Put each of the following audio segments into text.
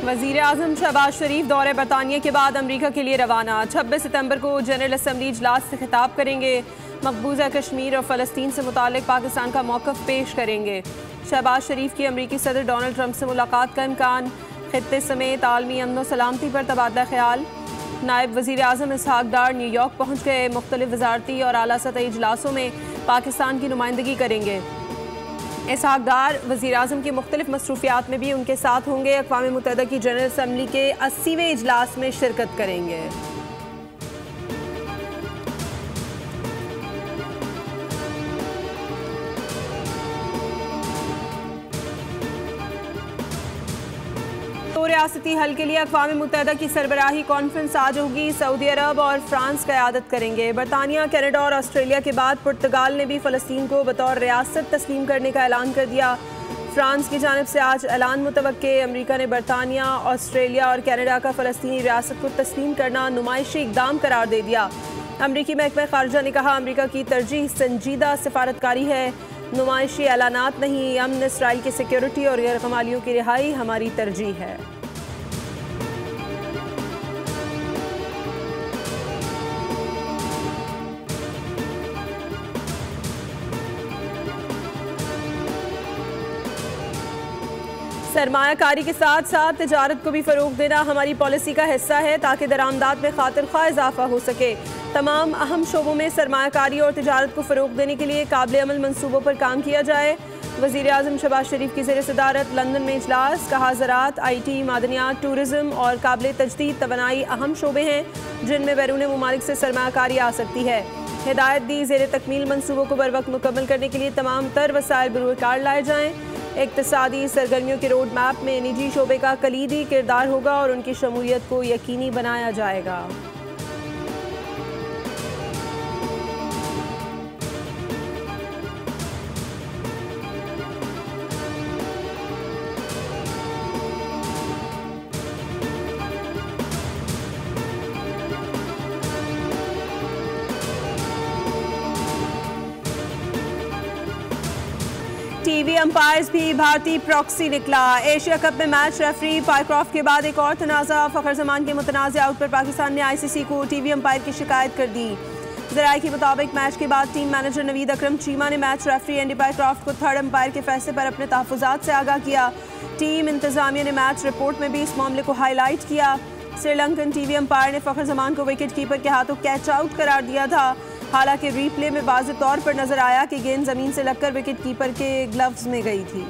वज़ीर आज़म शहबाज शरीफ दौरे बरतानिया के बाद अमरीका के लिए रवाना। 26 सितंबर को जनरल असम्बली इजलास से खिताब करेंगे। मकबूजा कश्मीर और फ़लस्तीन से मुतालिक पाकिस्तान का मौक़िफ़ पेश करेंगे। शहबाज शरीफ की अमरीकी सदर डोनाल्ड ट्रंप से मुलाकात का इम्कान। खित्ते समेत आलमी अमन व सलामती पर तबादला ख्याल। नायब वज़ीर आज़म इसहाक डार न्यूयॉर्क पहुँच गए। मुख्तलिफ वजारती और आला सतही इजलासों में पाकिस्तान की नुमाइंदगी करेंगे। इसहाक डार वज़ीर आज़म की मुख्तलिफ मसरूफियात में भी उनके साथ होंगे। अक़वाम मुत्तहिदा की जनरल असम्बली के 80वें इजलास में शिरकत करेंगे। तो रियासती हल के लिए अक़वाम मुत्तहिदा की सरबराही कॉन्फ्रेंस आज होगी। सऊदी अरब और फ्रांस क़यादत करेंगे। बरतानिया, कनाडा और ऑस्ट्रेलिया के बाद पुर्तगाल ने भी फ़लस्तीन को बतौर रियासत तस्लीम करने का ऐलान कर दिया। फ्रांस की जानिब से आज ऐलान मुतवक्के। अमरीका ने बरतानिया, ऑस्ट्रेलिया और कनाडा का फ़लस्तीनी रियासत को तस्लीम करना नुमाइशी इक़दाम करार दे दिया। अमरीकी महकमा ख़ारिजा ने कहा, अमरीका की तरजीह संजीदा सिफारतकारी है, नुमाइशी ऐलानात नहीं। अमन, इसराइल की सिक्योरिटी और गैर कमालियों की रिहाई हमारी तरजीह है। सरमायाकारी के साथ साथ तिजारत को भी फ़रोग़ देना हमारी पॉलिसी का हिस्सा है ताकि दरामदात में खातिर ख्वाह इजाफा हो सके। तमाम अहम शोबों में सरमायाकारी और तिजारत को फ़रोग़ देने के लिए काबिल अमल मनसूबों पर काम किया जाए। वज़ीर आज़म शहबाज शरीफ की ज़ेर सदारत लंदन में इजलास। कहा, ज़राअत, IT, मादनियात, टूरिज़म और काबिल तजदीद तवानाई अहम शोबे हैं जिनमें बैरून मुमालिक से सरमायाकारी आ सकती है। हिदायत दी, ज़ेर तकमील मनसूबों को बर वक्त मुकम्मल करने के लिए तमाम तर वसाइल बरूकार लाए जाएँ। इक़्तिसादी सरगर्मियों के रोड मैप में निजी शोबे का कलीदी किरदार होगा और उनकी शमूलियत को यकीनी बनाया जाएगा। टीवी अंपायर्स भी भारतीय प्रॉक्सी निकला। एशिया कप में मैच रेफरी पायक्रॉफ्ट के बाद एक और तनाज़ा। फ़खर जमान के मुतनाज़ आउट पर पाकिस्तान ने ICC को टीवी अंपायर की शिकायत कर दी। ज़राए के मुताबिक मैच के बाद टीम मैनेजर नवीद अकरम चीमा ने मैच रेफरी एंडी पायक्रॉफ्ट को थर्ड अंपायर के फैसले पर अपने तहफ़्फ़ुज़ात से आगाह किया। टीम इंतज़ामिया ने मैच रिपोर्ट में भी इस मामले को हाईलाइट किया। श्रीलंकन टीवी अंपायर ने फ़खर जमान को विकेट कीपर के हाथों कैच आउट करार दिया था। हालांकि रीप्ले में वाज़ेह तौर पर नजर आया कि गेंद जमीन से लगकर विकेट कीपर के ग्लव्स में गई थी।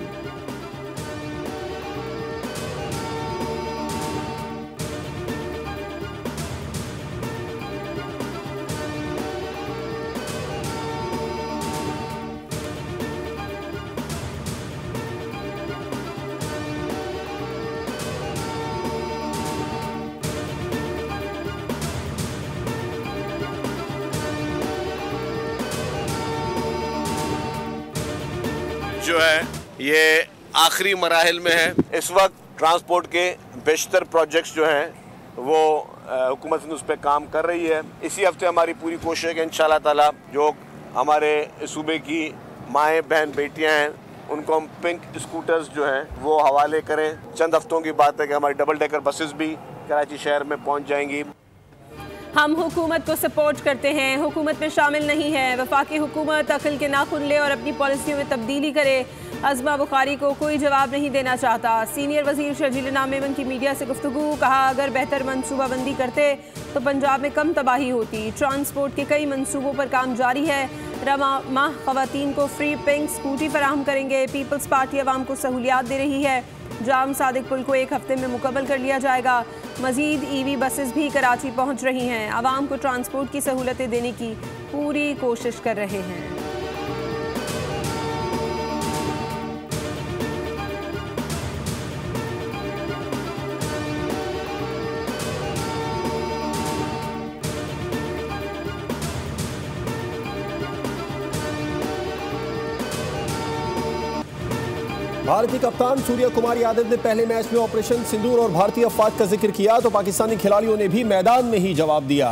जो है ये आखिरी मराहिल में है। इस वक्त ट्रांसपोर्ट के बेशतर प्रोजेक्ट्स जो हैं वो हुकूमत हिंद उस पर काम कर रही है। इसी हफ्ते हमारी पूरी कोशिश है कि इंशाअल्लाह ताला जो हमारे सूबे की माएँ बहन बेटियां हैं उनको हम पिंक स्कूटर्स जो हैं वो हवाले करें। चंद हफ्तों की बात है कि हमारी डबल डेकर बसेस भी कराची शहर में पहुँच जाएंगी। हम हुकूमत को सपोर्ट करते हैं, हुकूमत में शामिल नहीं है। वफाकी हुकूमत अकल के नाखुन ले और अपनी पॉलिसियों में तब्दीली करे। अज़मा बुखारी को कोई जवाब नहीं देना चाहता। सीनियर वज़ीर शर्जील नामेमन की मीडिया से गुफ्तगू। कहा, अगर बेहतर मनसूबाबंदी करते तो पंजाब में कम तबाही होती। ट्रांसपोर्ट के कई मनसूबों पर काम जारी है। रमा माह ख़वातीन को फ्री पिंक स्कूटी फराहम करेंगे। पीपल्स पार्टी अवाम को सहूलियात दे रही है। जाम सादिक पुल को एक हफ्ते में मुकम्मल कर लिया जाएगा। मज़ीद EV बसेस भी कराची पहुँच रही हैं। आवाम को ट्रांसपोर्ट की सहूलतें देने की पूरी कोशिश कर रहे हैं। भारतीय कप्तान सूर्य कुमार यादव ने पहले मैच में ऑपरेशन सिंदूर और भारतीय अफवाज का जिक्र किया तो पाकिस्तानी खिलाड़ियों ने भी मैदान में ही जवाब दिया।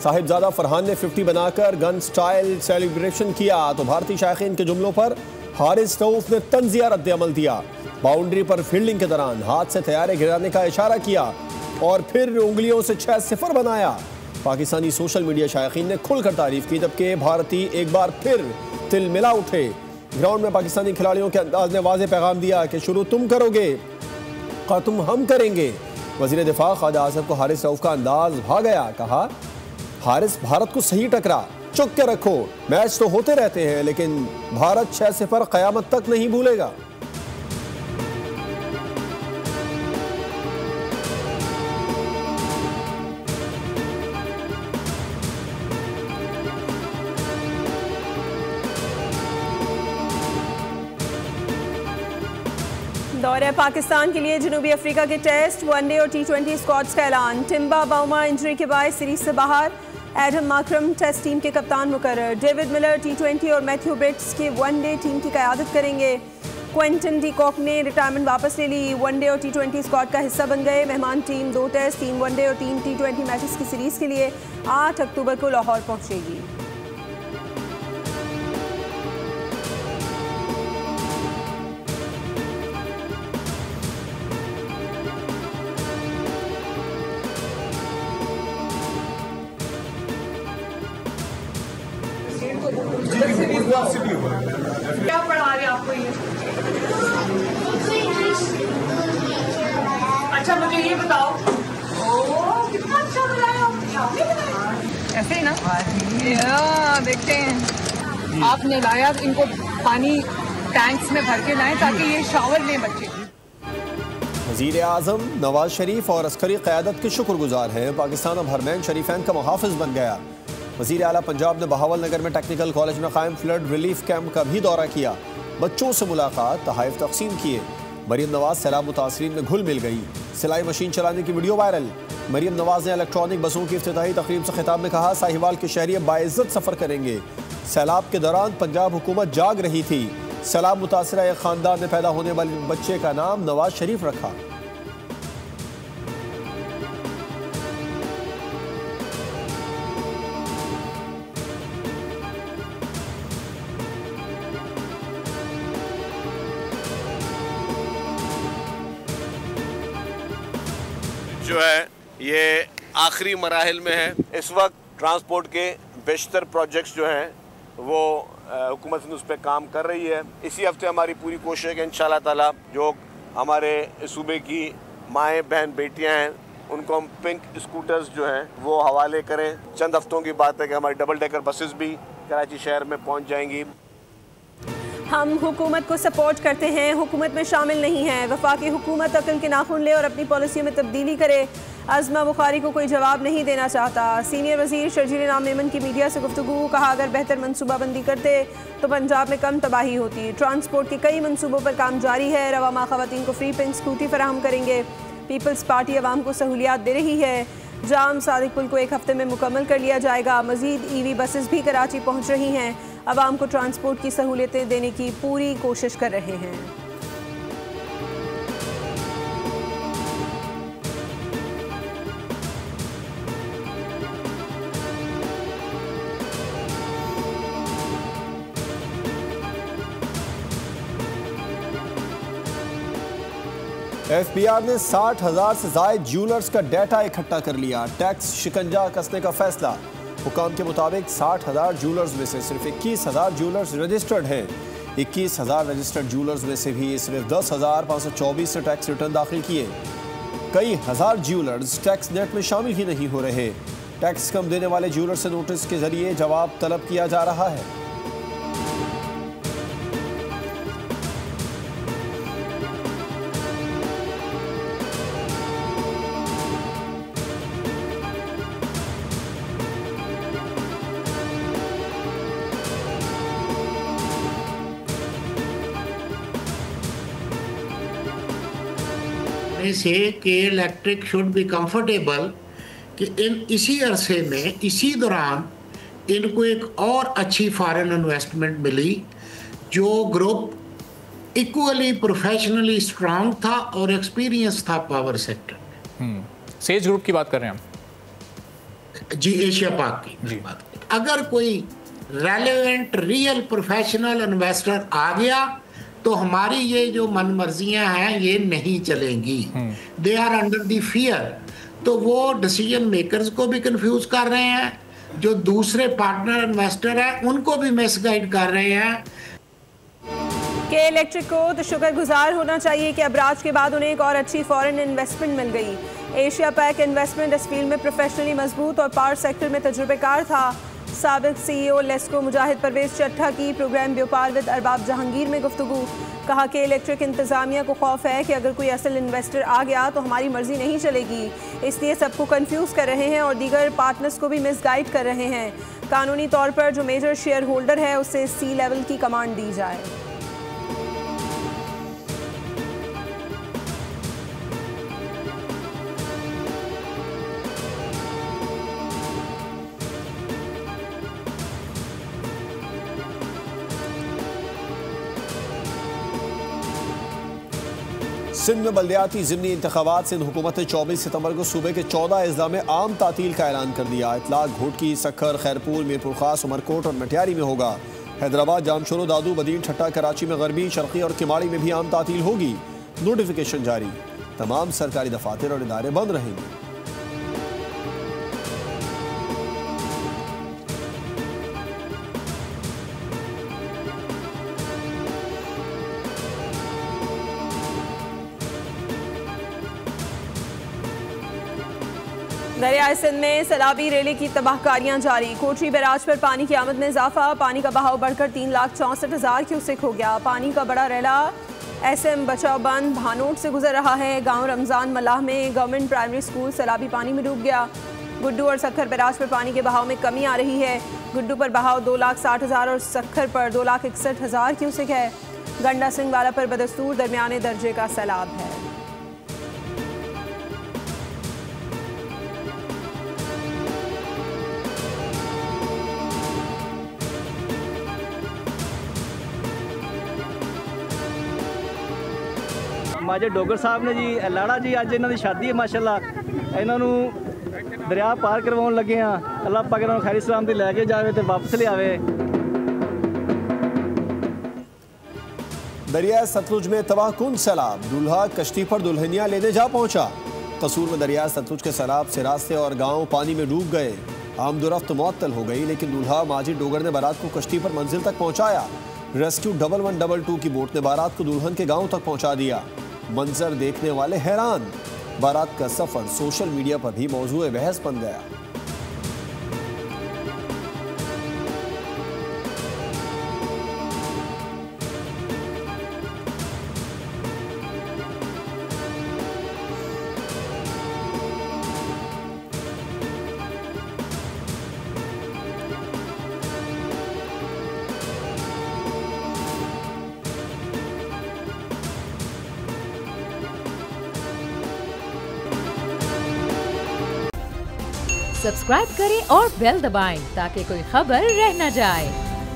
साहिबजादा फरहान ने 50 बनाकर गन स्टाइल सेलिब्रेशन किया तो भारतीय शायकीन के जुमलों पर हारिस रऊफ ने तंजिया रद्द अमल दिया। बाउंड्री पर फील्डिंग के दौरान हाथ से तैयारे गिराने का इशारा किया और फिर उंगलियों से 6-0 बनाया। पाकिस्तानी सोशल मीडिया शायकीन ने खुलकर तारीफ की, जबकि भारतीय एक बार फिर तिलमिला उठे। ग्राउंड में पाकिस्तानी खिलाड़ियों के अंदाज ने वाज़ेह पैगाम दिया कि शुरू तुम करोगे, खात्म हम करेंगे। वज़ीर दिफा ख्वाजा आसिफ को हारिस रऊफ का अंदाज भा गया। कहा, हारिस भारत को सही टकरा, चुप के रखो, मैच तो होते रहते हैं लेकिन भारत 6-0 क़यामत तक नहीं भूलेगा। दौरे पाकिस्तान के लिए जनूबी अफ्रीका के टेस्ट, वनडे और T20 स्क्वाड्स का ऐलान। टिम्बा बाउमा इंजरी के बाद सीरीज से बाहर। एडम माकरम टेस्ट टीम के कप्तान मुकर्रर। डेविड मिलर T20 और मैथ्यू ब्रिट्स के वनडे टीम की क़यादत करेंगे। क्विंटन डी कॉक ने रिटायरमेंट वापस ले ली, वनडे और T20 स्क्वाड का हिस्सा बन गए। मेहमान टीम 2 टेस्ट, 3 वनडे और 3 T20 मैचेस की सीरीज के लिए 8 अक्टूबर को लाहौर पहुंचेगी। क्या पढ़ा रहे आपको ये? अच्छा मुझे ये बताओ, कितना अच्छा बनाया आपने? ऐसे ही ना, देखते हैं। आपने लाया इनको पानी टैंक्स में भर के लाएं ताकि ये शावर लें बच्चे। वज़ीर आज़म नवाज शरीफ और अस्करी क़यादत के शुक्रगुजार हैं। पाकिस्तान अब हरमैन शरीफैन का मुहाफ़िज़ बन गया। वज़ीर आला पंजाब ने बहावल नगर में टेक्निकल कॉलेज में कायम फ्लड रिलीफ कैंप का भी दौरा किया। बच्चों से मुलाकात, तहाइफ तक़सीम किए। मरीम नवाज सैलाब मुतासरीन में घुल मिल गई। सिलाई मशीन चलाने की वीडियो वायरल। मरीम नवाज ने इलेक्ट्रॉनिक बसों की इफ्तिताही तकरीब से खिताब में कहा, साहिवाल के शहरी बाइज़्ज़त सफ़र करेंगे। सैलाब के दौरान पंजाब हुकूमत जाग रही थी। सैलाब मुतासरा एक ख़ानदान में पैदा होने वाले बच्चे का नाम नवाज शरीफ रखा। जो है ये आखिरी मराहिल में है। इस वक्त ट्रांसपोर्ट के बेशतर प्रोजेक्ट्स जो हैं वो हुकूमत उस पर काम कर रही है। इसी हफ्ते हमारी पूरी कोशिश है कि इंशाल्लाह ताला जो हमारे सूबे की माएँ बहन बेटियां हैं उनको हम पिंक स्कूटर्स जो हैं वो हवाले करें। चंद हफ्तों की बात है कि हमारी डबल डेकर बसेस भी कराची शहर में पहुँच जाएंगी। हम हुकूमत को सपोर्ट करते हैं, हुकूमत में शामिल नहीं हैं। वफाकी हुकूमत अकल के नाखून ले और अपनी पॉलिसियों में तब्दीली करे। अज़मा बुखारी को कोई जवाब नहीं देना चाहता। सीनियर वज़ीर शर्जील नाम मेमन की मीडिया से गुफ्तगू। कहा, अगर बेहतर मनसूबाबंदी करते तो पंजाब में कम तबाही होती। ट्रांसपोर्ट के कई मनसूबों पर काम जारी है। रवा माह ख़वातीन को फ्री पिंक स्कूटी फराहम करेंगे। पीपल्स पार्टी अवाम को सहूलियात दे रही है। जाम सादिक पुल को 1 हफ्ते में मुकम्मल कर लिया जाएगा। मज़ीद EV बसेस भी कराची पहुँच रही हैं। अवाम को ट्रांसपोर्ट की सहूलियतें देने की पूरी कोशिश कर रहे हैं। FBR ने 60,000 से ज़ायद ज्वेलर्स का डाटा इकट्ठा कर लिया। टैक्स शिकंजा कसने का फैसला। हुकाम के मुताबिक 60,000 ज्वेलर्स में से सिर्फ 21,000 ज्वेलर्स रजिस्टर्ड हैं। 21,000 रजिस्टर्ड ज्वेलर्स में से भी सिर्फ 10,524 ने टैक्स रिटर्न दाखिल किए। कई हज़ार ज्वेलर्स टैक्स नेट में शामिल ही नहीं हो रहे। टैक्स कम देने वाले ज्वेलर से नोटिस के जरिए जवाब तलब किया जा रहा है। से कि इलेक्ट्रिक शुड बी कंफर्टेबल कि इसी अरसे में इसी दौरान इनको एक और अच्छी फॉरेन इन्वेस्टमेंट मिली जो ग्रुप इक्वली प्रोफेशनली स्ट्रांग था और एक्सपीरियंस था पावर सेक्टर। सेज ग्रुप की बात कर रहे हैं हम जी, एशिया पाक की बात कर। अगर कोई रेलेवेंट रियल प्रोफेशनल इन्वेस्टर आ गया तो हमारी ये जो मनमर्जियां हैं ये नहीं चलेंगी। They are under the fear. तो वो डिसीजन मेकर्स को भी कंफ्यूज कर रहे हैं, जो दूसरे पार्टनर इन्वेस्टर हैं उनको भी मिसगाइड कर रहे हैं। के इलेक्ट्रिक को तो शुक्रगुजार होना चाहिए कि अबराज के बाद उन्हें एक और अच्छी फॉरेन इन्वेस्टमेंट मिल गई। एशिया पैक इन्वेस्टमेंट इस फील्ड में प्रोफेशनली मजबूत और पावर सेक्टर में तजुर्बेकार था। साबिक CEO लेस्को मुजाहिद परवेज चट्टा की प्रोग्राम व्यापार विद अरबाब जहांगीर में गुफ्तगू। कहा कि इलेक्ट्रिक इंतजामिया को खौफ है कि अगर कोई असल इन्वेस्टर आ गया तो हमारी मर्जी नहीं चलेगी, इसलिए सबको कंफ्यूज कर रहे हैं और दीगर पार्टनर्स को भी मिसगाइड कर रहे हैं। कानूनी तौर पर जो मेजर शेयर होल्डर है उसे C लेवल की कमांड दी जाए। सिंध में बल्दियाती ज़िमनी इंतखाबात सिंध हुकूमत ने 24 सितंबर को सूबे के 14 अजला में आम तातील का ऐलान कर दिया। इतलाक घोटकी, सखर, खैरपुर, मीरपुर खास, उमरकोट और मटियारी में होगा। हैदराबाद, जामशोरो, दादू, बदीन, ठट्टा, कराची में गरबी, शर्की और किमाड़ी में भी आम तातील होगी। नोटिफिकेशन जारी, तमाम सरकारी दफातर और इदारे बंद रहेंगे। दरियाए सिंध में सैलाबी रेले की तबाहकारियां जारी। कोटरी बैराज पर पानी की आमद में इजाफा, पानी का बहाव बढ़कर 3,64,000 क्यूसेक हो गया। पानी का बड़ा रेला SM बचाव बंद भानोट से गुजर रहा है। गांव रमजान मलाह में गवर्नमेंट प्राइमरी स्कूल सैलाबी पानी में डूब गया। गुड्डू और सखर बैराज पर पानी के बहाव में कमी आ रही है। गुड्डू पर बहाव 2,60,000 और सखर पर 2,61,000 क्यूसेक है। गंडा सिंह वाला पर बदस्तूर दरमियाने दर्जे का सैलाब है। माजे डोगर साहब ने जी लाड़ा जी अज इन्हों की शादी है माशाअल्लाह इन्हों दरिया पार करवाउण लगे हैं। अल्लाह पाक इन्हों खैर सलामती लैके जावे ते वापस ले आवे। दरिया सतलुज में तबाहकुन सैलाब, दूल्हा कश्ती पर दुल्हनिया लेने जा पहुंचा। कसूर में दरिया सतलुज के सैलाब से रास्ते और गांव पानी में डूब गए। आमदोरफ्त मुअत्तल हो गई, लेकिन दूल्हा माजिद डोगर ने बारात को कश्ती पर मंजिल तक पहुंचाया। रेस्क्यू 1112 की बोट ने बारात को दुल्हन के गांव तक पहुंचा दिया। मंजर देखने वाले हैरान। बारात का सफर सोशल मीडिया पर भी मौजूए बहस बन गया। सब्सक्राइब करें और बेल दबाएं ताकि कोई खबर रह न जाए।